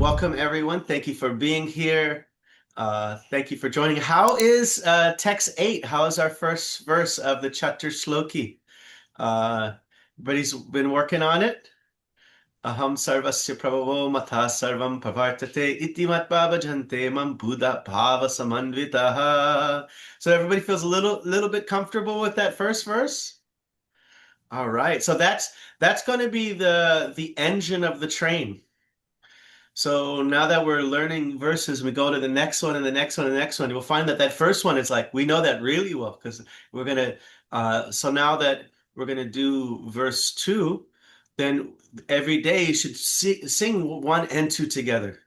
Welcome, everyone. Thank you for being here. Thank you for joining. How is text 8? How is our first verse of the Chatur Shloki? Everybody's been working on it. Aham sarvasya prabhavo matha sarvam pravartate iti matva bhajante mam buddha bhava samanvitaha. So everybody feels a little bit comfortable with that first verse? All right. So that's going to be the engine of the train. So now that we're learning verses, we go to the next one and the next one and the next one. You'll find that that first one is like, we know that really well because we're going to, so now that we're going to do verse 2, then every day you should sing 1 and 2 together.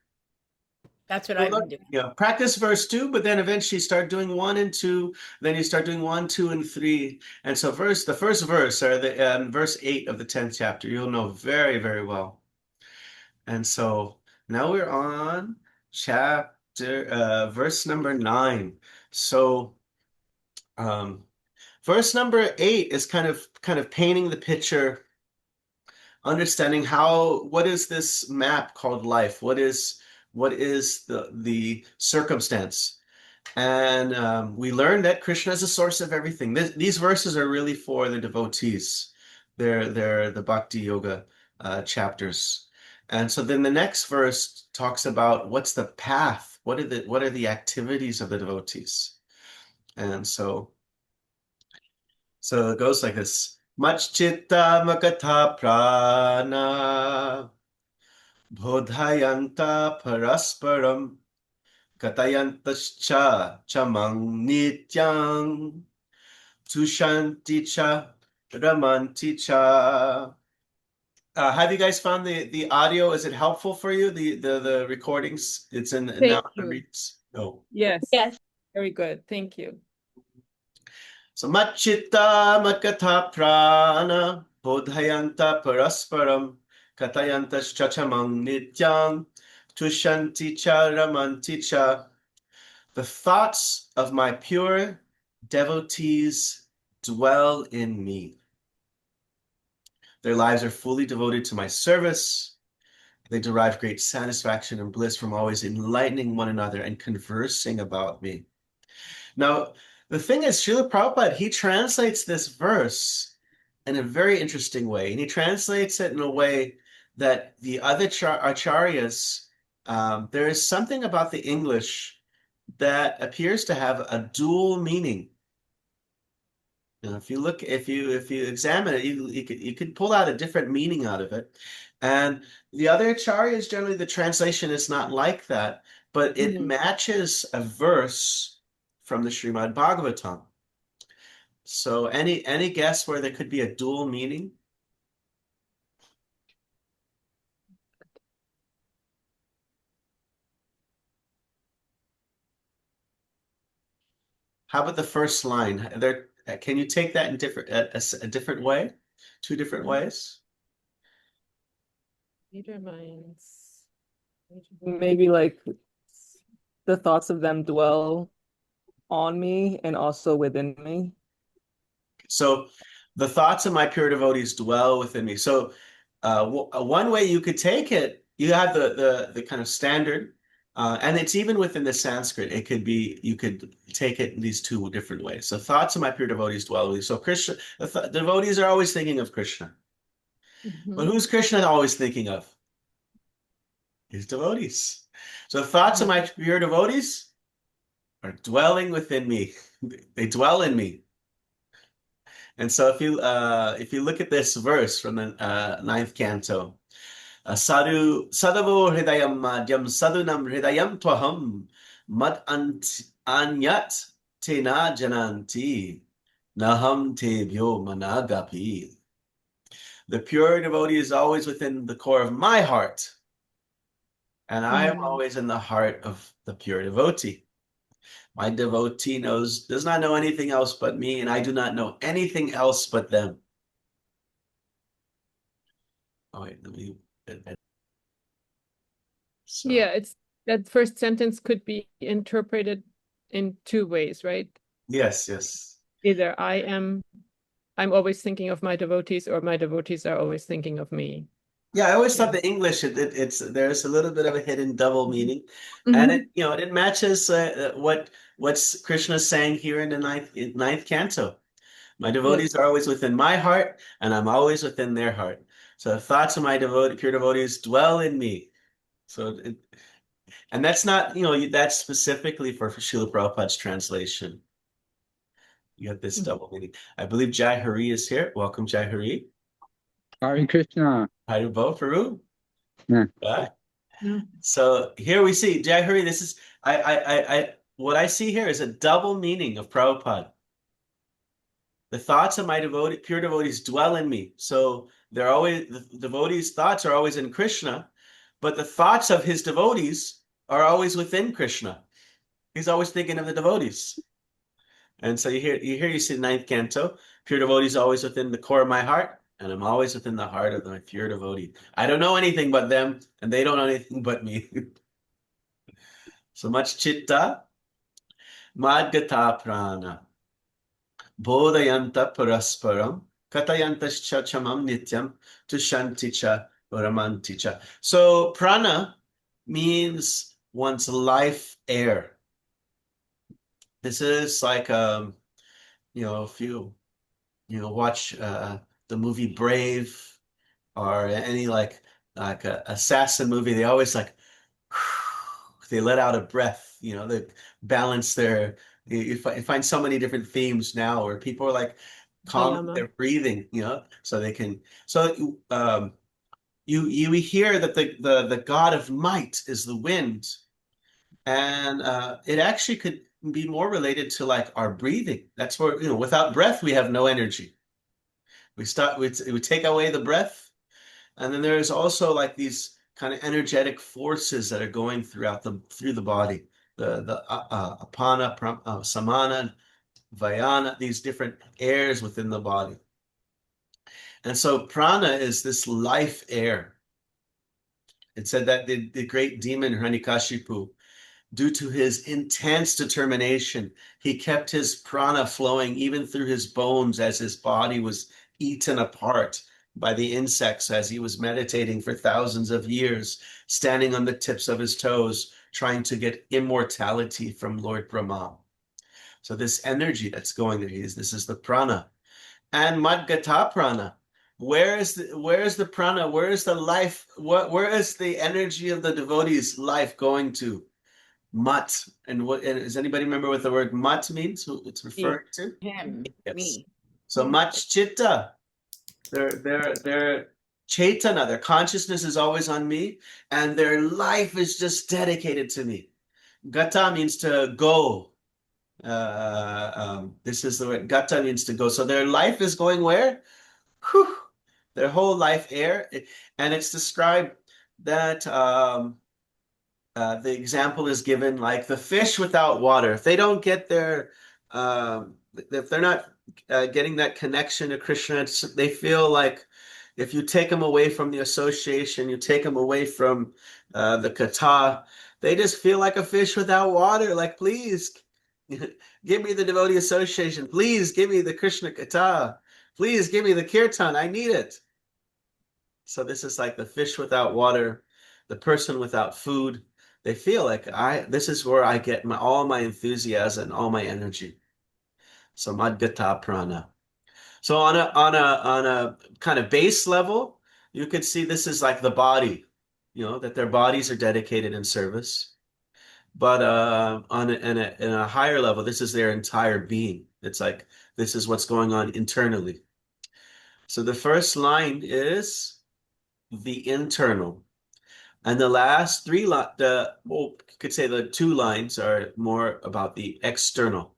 That's what I've been doing. Yeah, practice verse 2, but then eventually start doing 1 and 2. Then you start doing 1, 2, and 3. And so the first verse, or the verse 8 of the 10th chapter, you'll know very, very well. And so now we're on verse number 9. So verse number 8 is kind of painting the picture, understanding what is this map called life? What is the circumstance? And we learned that Krishna is the source of everything. These verses are really for the devotees. They're the Bhakti Yoga chapters. And so then the next verse talks about what's the path? What are the activities of the devotees? And so it goes like this. Machchitta makatha prana bodhayanta parasparam katayantascha chamang nityang tushanti cha ramanti cha. Have you guys found the audio? Is it helpful for you? The recordings? It's in now the reads. No. Yes. Very good. Thank you. So Machchitta Makatha Prana Bodhayanta Parasparam Katayantas Chachamang Nityang Tushanti Cha Ramanti Cha. The thoughts of my pure devotees dwell in me. Their lives are fully devoted to my service. They derive great satisfaction and bliss from always enlightening one another and conversing about me. Now, the thing is, Srila Prabhupada, he translates this verse in a very interesting way. And he translates it in a way that the other acharyas, there is something about the English that appears to have a dual meaning. If you examine it, you could pull out a different meaning out of it. And the other acharyas, generally the translation is not like that, but it matches a verse from the Srimad Bhagavatam. So any guess where there could be a dual meaning? How about the first line? Can you take that in a different way? 2 different ways? Maybe like the thoughts of them dwell on me and also within me. So the thoughts of my pure devotees dwell within me. So one way you could take it, you have the kind of standard, and it's even within the Sanskrit. It could be, you could take it in these 2 different ways. So thoughts of my pure devotees dwell with me. So Krishna, the devotees are always thinking of Krishna. But who's Krishna always thinking of? His devotees. So thoughts of my pure devotees are dwelling within me. They dwell in me. And so if you look at this verse from the 9th canto, sadavo hridayam madhyam sadunam hridayam twaham mad anyat te na jananti naham tebhyo managapi. The pure devotee is always within the core of my heart, and I am always in the heart of the pure devotee. My devotee does not know anything else but me, and I do not know anything else but them. Oh, wait, let me. So. Yeah, it's that first sentence could be interpreted in 2 ways, right? Yes. Either I'm always thinking of my devotees, or my devotees are always thinking of me. Yeah, I always thought the English there's a little bit of a hidden double meaning, and Mhm. it matches what's Krishna saying here in the ninth canto. My devotees are always within my heart, and I'm always within their heart. So the thoughts of my pure devotees dwell in me. So, and that's not, that's specifically for Srila Prabhupada's translation. You have this double meaning. I believe Jai Hari is here. Welcome, Jai Hari. Hare Krishna. Haribo Faru. Yeah. Bye. Yeah. So here we see Jai Hari. This is what I see here is a double meaning of Prabhupada. The thoughts of my pure devotees dwell in me. So the devotees' thoughts are always in Krishna, but the thoughts of his devotees are always within Krishna. He's always thinking of the devotees. And so you see the ninth canto, pure devotees always within the core of my heart, and I'm always within the heart of my pure devotee. I don't know anything but them, and they don't know anything but me. So much chitta, madgata prana, bodhayanta parasparam, katayantascha chamam nityam, tushanticha paramanticha. So prana means one's life air. This is like, if you watch the movie Brave or any like a assassin movie, they always like they let out a breath, they balance you find so many different themes now where people are like calm their breathing, so they can you hear that the god of might is the wind, and it actually could be more related to like our breathing. That's where, without breath we have no energy. We take away the breath, and then there's also like these kind of energetic forces that are going through the body, the apana, samana, vayana, these different airs within the body. And so prana is this life air. It said that the great demon Hiranyakashipu, due to his intense determination, he kept his prana flowing even through his bones as his body was eaten apart by the insects as he was meditating for thousands of years, standing on the tips of his toes, trying to get immortality from Lord Brahma. So this energy that's going there, this is the prana. And Madgata prana. Where is the prana? Where is the life? Where is the energy of the devotee's life going to? Mat. And does anybody remember what the word mat means? Who it's referring to? Him, Yes. me. So much chitta. Their chaitana, their consciousness is always on me, and their life is just dedicated to me. Gata means to go. This is the word. Gata means to go. So their life is going where? Whew, their whole life air. And it's described that the example is given like the fish without water. If they don't get if they're not getting that connection to Krishna, they feel like if you take them away from the association, you take them away from the kata, they just feel like a fish without water. Like, please give me the devotee association. Please give me the Krishna kata. Please give me the kirtan. I need it. So this is like the fish without water, the person without food. They feel like this is where I get all my enthusiasm, all my energy. So Madgata prana. So on a kind of base level, you could see this is like the body, that their bodies are dedicated in service. But in a higher level, this is their entire being. It's like this is what's going on internally. So the first line is the internal. And the last three, you could say the two lines are more about the external.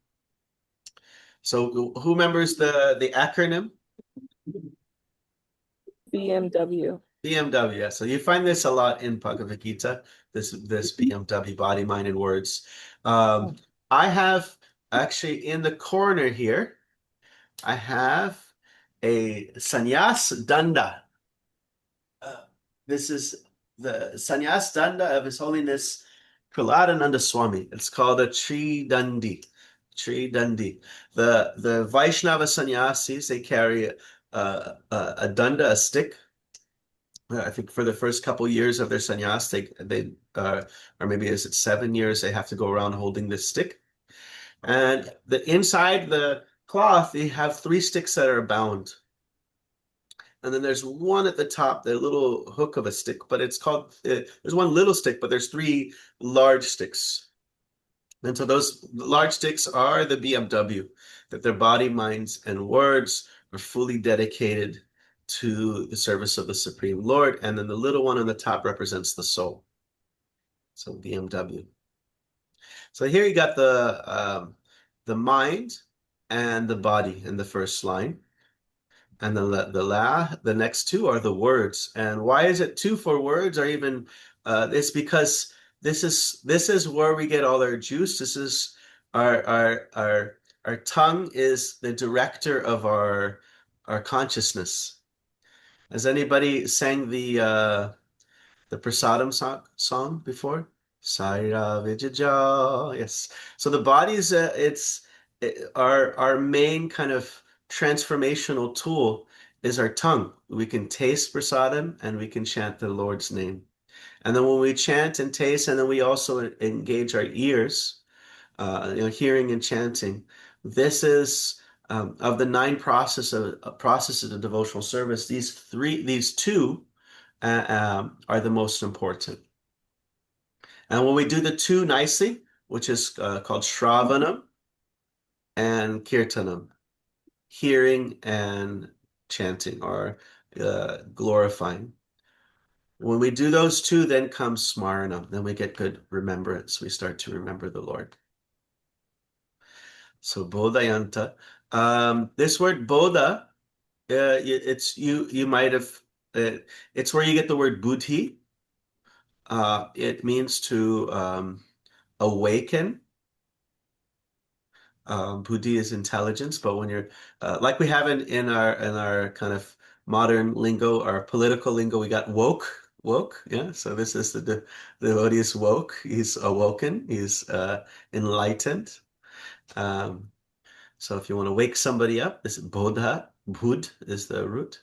So who remembers the acronym? BMW. BMW. Yeah. So you find this a lot in Bhagavad Gītā, this BMW, body, mind, and words. I have actually in the corner here, I have a sannyas danda. This is the sannyas danda of His Holiness Praladananda Swami. It's called a Tridandi. Tridandi. The Vaishnava sannyasis, they carry a danda, a stick, I think for the first couple years of their sannyas, they or maybe is it 7 years, they have to go around holding this stick. And inside the cloth, they have 3 sticks that are bound. And then there's one at the top, the little hook of a stick, but it's called, there's one little stick, but there's 3 large sticks. And so those large sticks are the BMW, that their body, minds, and words are fully dedicated to the service of the Supreme Lord. And then the little one on the top represents the soul. So BMW. So here you got the mind and the body in the first line. And then the next 2 are the words. And why is it 2 for words? Or even it's because this is where we get all our juice. This is our tongue is the director of our consciousness. Has anybody sang the Prasadam song before? Saira Vijaja. Yes. So the body is our main kind of transformational tool is our tongue. We can taste prasadam and we can chant the Lord's name. And then when we chant and taste, and then we also engage our ears, hearing and chanting. This is of the 9 processes of devotional service. These 2 are the most important. And when we do the 2 nicely, which is called Shravanam and Kirtanam, hearing and chanting or glorifying. When we do those 2, then comes Smaranam. Then we get good remembrance. We start to remember the Lord. So Bodhayanta. This word Bodha, you might have, it's where you get the word buddhi. It means to awaken. Buddhi is intelligence, but when you're like we have in our kind of modern lingo, our political lingo, we got woke. Yeah. So this is the devotee is woke. He's awoken. He's enlightened. So if you want to wake somebody up, this bodha, bud is the root.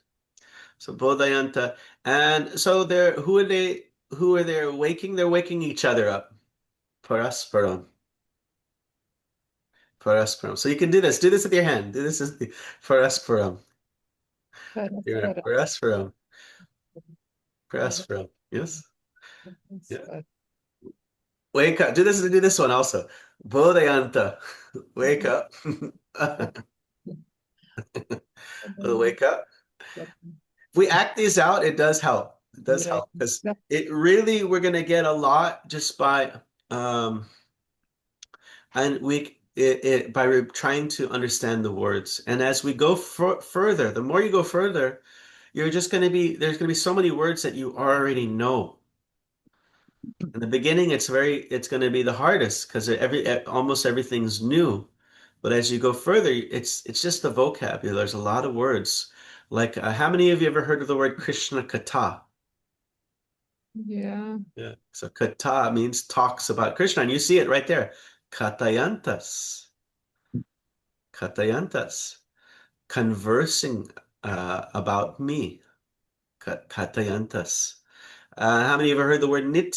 So bodhayanta, and so who are they waking? They're waking each other up. Parasparam. Parasparam. So you can do this. Do this with your hand. Do this as the Parasparam. Parasparam. Parasparam. Yes. Yeah. Wake up. Do this one also. Bodhayanta. Wake up. Wake up. If we act these out, it does help. It does help because it really, we're going to get a lot just by by trying to understand the words. And as we go further, the more you go further, there's going to be so many words that you already know. In the beginning, it's going to be the hardest because almost everything's new. But as you go further, it's just the vocabulary. There's a lot of words. Like, how many of you ever heard of the word Krishna Katha? Yeah. Yeah. So Katha means talks about Krishna, and you see it right there. Katayantas. Katayantas. Conversing about me. Katayantas. How many of you ever heard the word Nitya?